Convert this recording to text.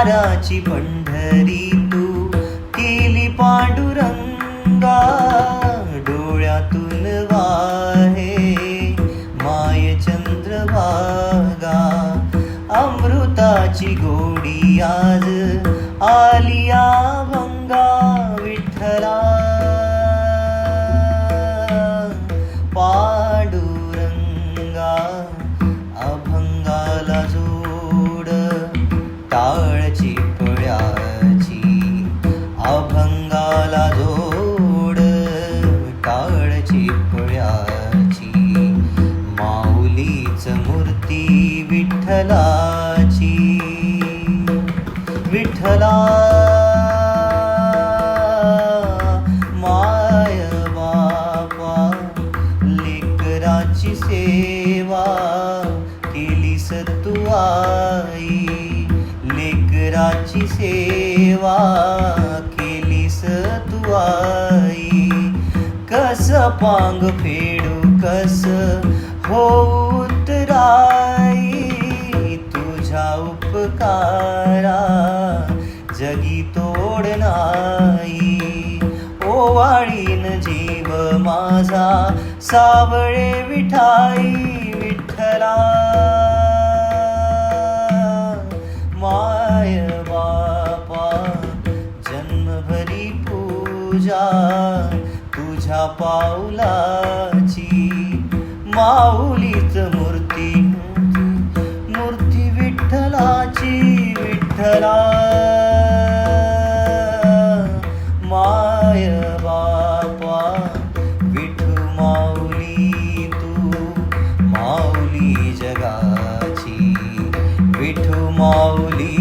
वाराची पंढरी तू केली पांडुरंगा, डोळ्यातून वाहे माय चंद्रभागा, अमृताची गोडी आज आलिया भंगा, विठ्ठला पांडुरंगा, अभंगाला जोड टाळची पळ्याची, अभंगाला जोड टाळची पळ्याची, माऊलीच मूर्ती विठ्ठलाची, विठ्ठला माय बापा लेकराची सेवा केलीस तू आई, लेकराची सेवा केलीस तू आई, कस पांग फेडू कस होऊ उतराई, तुझ्या उपकारा जगी तोड नाही, ओवाळीन जीव माझा सावळे विठाई, विठ्ठला माय बापा जन्मभरी पूजा तुझ्या पाऊलाची, माऊलीच मूर्ती मूर्ती विठ्ठलाची, विठ्ठला माय बापा विठू माऊली तू माऊली जगाची, विठू माऊली